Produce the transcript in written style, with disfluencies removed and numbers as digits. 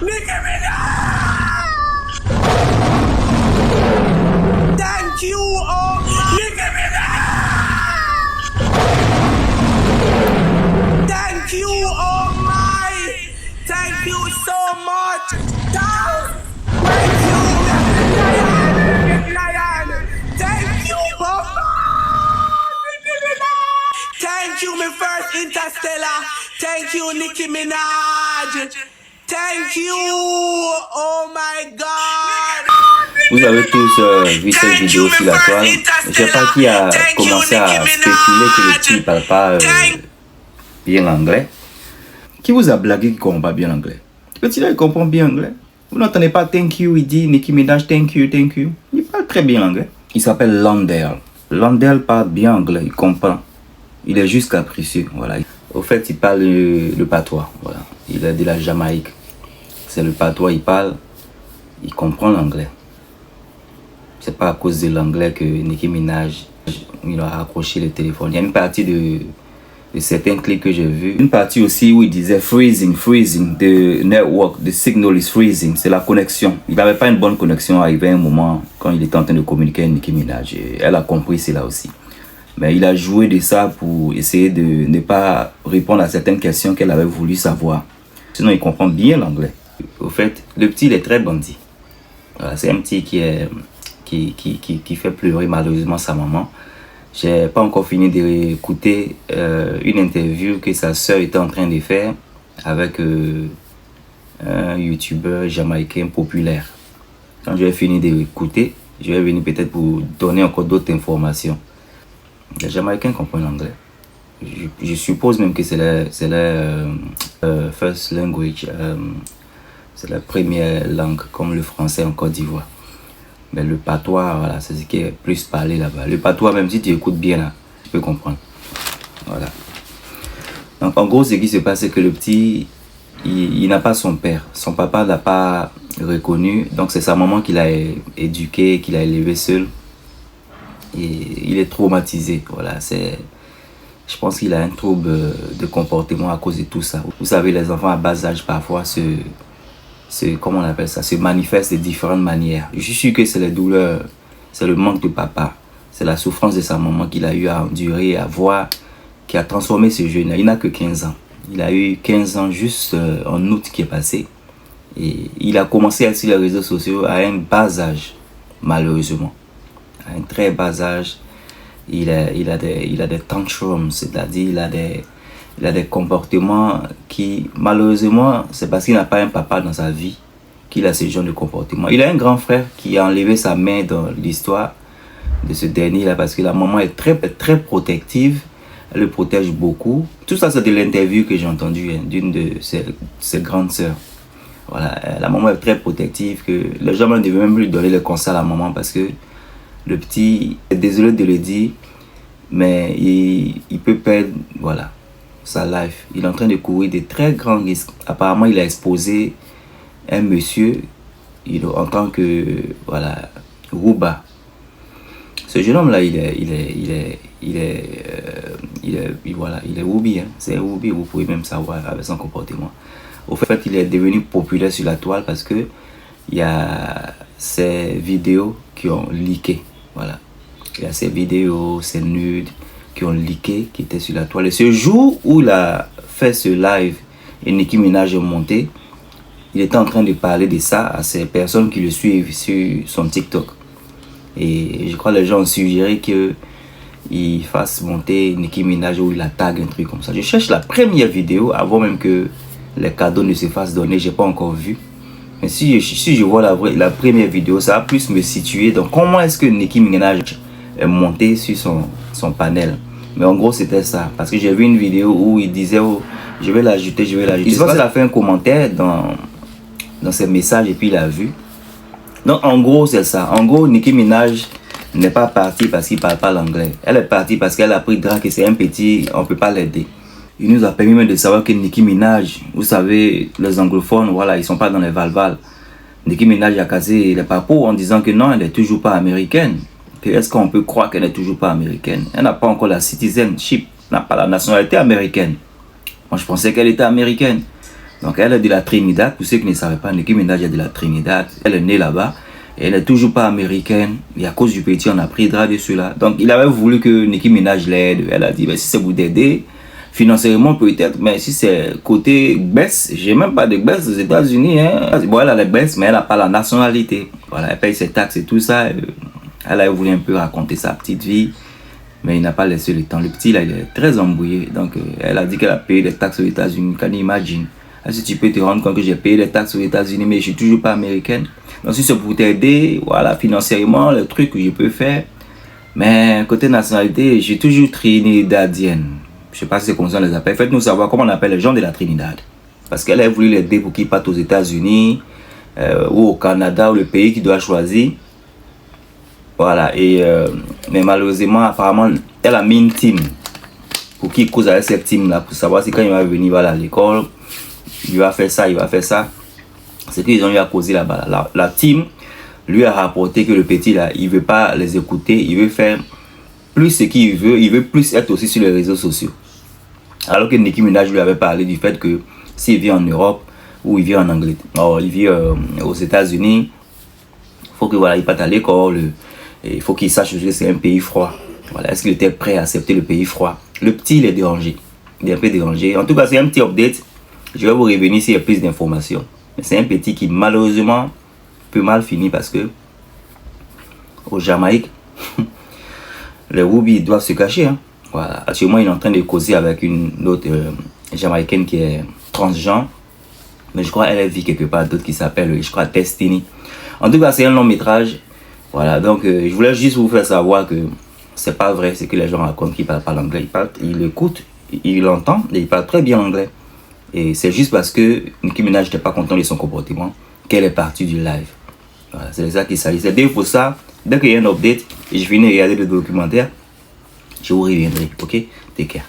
Nicki Minaj! Thank you, oh my Nicki Minaj! Thank you, oh my! Thank you so much! Thank you, Lion! Thank you, Papa! Nicki Minaj! Thank you, my first Interstellar! Thank you, Nicki Minaj! Thank you! Oh my God! Vous avez tous vu cette vidéo sur la toile. Je ne sais pas qui a commencé à spéculer que le petit ne parle pas bien anglais. Qui vous a blagué qui ne comprend pas bien anglais? Le petit là, il comprend bien anglais. Vous n'entendez pas thank you, il dit Nicki Minaj, thank you, thank you. Il parle très bien anglais. Il s'appelle Londell. Londell parle bien anglais, il comprend. Il est juste capricieux, voilà. Au fait, il parle le patois, voilà. Il est de la Jamaïque. C'est le patois, il parle, il comprend l'anglais. C'est pas à cause de l'anglais que Nicki Minaj il a accroché le téléphone. Il y a une partie de certains clips que j'ai vus. Une partie aussi où il disait freezing, the network, the signal is freezing. C'est la connexion. Il n'avait pas une bonne connexion arrivé à un moment quand il était en train de communiquer avec Nicki Minaj. Et elle a compris cela aussi. Mais il a joué de ça pour essayer de ne pas répondre à certaines questions qu'elle avait voulu savoir. Sinon, il comprend bien l'anglais. Au fait, le petit, il est très bandit. Voilà, c'est un petit qui fait pleurer malheureusement sa maman. J'ai pas encore fini d'écouter une interview que sa soeur était en train de faire avec un youtubeur jamaïcain populaire. Quand je vais finir d'écouter, je vais venir peut-être pour donner encore d'autres informations. Les Jamaïcains comprennent l'anglais. Je suppose même que c'est la first language, c'est la première langue comme le français en Côte d'Ivoire. Mais le patois, voilà, c'est ce qui est plus parlé là-bas. Le patois, même si tu écoutes bien là, tu peux comprendre. Voilà. Donc en gros, ce qui se passe, c'est que le petit, il n'a pas son père. Son papa l'a pas reconnu. Donc c'est sa maman qui l'a éduqué, qui l'a élevé seul. Et il est traumatisé. Voilà, je pense qu'il a un trouble de comportement à cause de tout ça. Vous savez, les enfants à bas âge parfois comment on appelle ça, se manifestent de différentes manières. Je suis sûr que c'est les douleurs, c'est le manque de papa, c'est la souffrance de sa maman qu'il a eu à endurer, à voir, qui a transformé ce jeune. Il n'a que 15 ans. Il a eu 15 ans juste en août qui est passé. Et il a commencé à être sur les réseaux sociaux à un bas âge, malheureusement. À un très bas âge, il a des tantrums, c'est-à-dire il a des comportements qui, malheureusement, c'est parce qu'il n'a pas un papa dans sa vie qu'il a ce genre de comportement. Il a un grand frère qui a enlevé sa main dans l'histoire de ce dernier-là parce que la maman est très, très protective. Elle le protège beaucoup. Tout ça, c'est de l'interview que j'ai entendue d'une de ses grandes sœurs. Voilà, la maman est très protective, que les gens ne devaient même plus donner le conseil à la maman parce que le petit, désolé de le dire, mais il peut perdre, voilà, sa life. Il est en train de courir de très grands risques. Apparemment, il a exposé un monsieur, en tant que, voilà, Rouba. Ce jeune homme-là, il est Roubi, hein. C'est Roubi, vous pouvez même savoir avec son comportement. Au fait, il est devenu populaire sur la toile parce que il y a ces vidéos qui ont leaké. Voilà. Il y a ces vidéos, ces nudes qui ont leaké, qui étaient sur la toile. Et ce jour où il a fait ce live et Nicki Minaj est monté, il était en train de parler de ça à ces personnes qui le suivent sur son TikTok. Et je crois que les gens ont suggéré qu'il fasse monter Nicki Minaj ou il la tag, un truc comme ça. Je cherche la première vidéo avant même que les cadeaux ne se fassent donner. Je n'ai pas encore vu. Mais si je vois la première vidéo, ça va plus me situer dans comment est-ce que Nicki Minaj est monté sur son panel. Mais en gros, c'était ça. Parce que j'ai vu une vidéo où il disait oh, je vais l'ajouter. Il a fait un commentaire dans ses messages et puis il a vu. Donc en gros, c'est ça. En gros, Nicki Minaj n'est pas partie parce qu'il ne parle pas l'anglais. Elle est partie parce qu'elle a pris drac et c'est un petit, on ne peut pas l'aider. Il nous a permis même de savoir que Nicki Minaj, vous savez, les anglophones, voilà, ils ne sont pas dans les valval. Nicki Minaj a cassé les papos en disant que non, elle n'est toujours pas américaine. Est-ce qu'on peut croire qu'elle n'est toujours pas américaine? Elle n'a pas encore la citizenship, n'a pas la nationalité américaine. Moi, je pensais qu'elle était américaine. Donc elle est de la Trinidad. Pour ceux qui ne savaient pas, Nicki Minaj est de la Trinidad. Elle est née là-bas. Et elle n'est toujours pas américaine. Et à cause du petit, on a pris drap de cela. Donc il avait voulu que Nicki Minaj l'aide. Elle a dit, si c'est vous d'aider, financièrement peut-être, mais si c'est côté baisse, j'ai même pas de baisse aux États-Unis. Hein. Bon, elle a les baisses, mais elle n'a pas la nationalité. Voilà, elle paye ses taxes et tout ça. Elle a voulu un peu raconter sa petite vie, mais il n'a pas laissé le temps. Le petit, là, il est très embrouillé. Donc, elle a dit qu'elle a payé des taxes aux États-Unis. Can you imagine? Si tu peux te rendre compte que j'ai payé des taxes aux États-Unis, mais je suis toujours pas américaine. Donc, si c'est pour t'aider, voilà, financièrement, le truc que je peux faire. Mais côté nationalité, j'ai toujours trinidadienne. Je ne sais pas si c'est comme ça on les appelle. Faites-nous savoir comment on appelle les gens de la Trinidad. Parce qu'elle a voulu l'aider pour qu'ils partent aux États-Unis ou au Canada ou le pays qu'il doit choisir. Voilà. Mais malheureusement, apparemment, elle a mis une team pour qu'il cause avec cette team-là pour savoir si quand il va venir voilà, à l'école, il va faire ça, il va faire ça. C'est qu'ils ont eu à causer là-bas. La team lui a rapporté que le petit, là, il ne veut pas les écouter, il veut faire plus ce qu'il veut, il veut plus être aussi sur les réseaux sociaux. Alors que Nicki Minaj lui avait parlé du fait que s'il vit en Europe ou il vit en Angleterre, il vit aux États-Unis, il faut que voilà, il parte à l'école, il faut qu'il sache que c'est un pays froid. Voilà, est-ce qu'il était prêt à accepter le pays froid? Le petit, il est dérangé. Il est un peu dérangé. En tout cas, c'est un petit update. Je vais vous revenir s'il y a plus d'informations. Mais c'est un petit qui malheureusement peut mal finir parce que au Jamaïque, les Ruby doivent se cacher. Hein. Voilà. Actuellement, il est en train de causer avec une autre Jamaïcaine qui est transgenre. Mais je crois qu'elle vit quelque part d'autre qui s'appelle, je crois, Destiny. En tout cas, c'est un long métrage. Voilà, donc je voulais juste vous faire savoir que c'est pas vrai ce que les gens racontent qu'ils parlent pas l'anglais. Il écoute, il l'entend et il parle très bien anglais. Et c'est juste parce que Nicki Minaj n'était pas content de son comportement qu'elle est partie du live. Voilà, c'est ça qu'il s'agit. C'est pour ça, dès qu'il y a un update et je finis de regarder le documentaire, je vous reviendrai. Ok? Take care.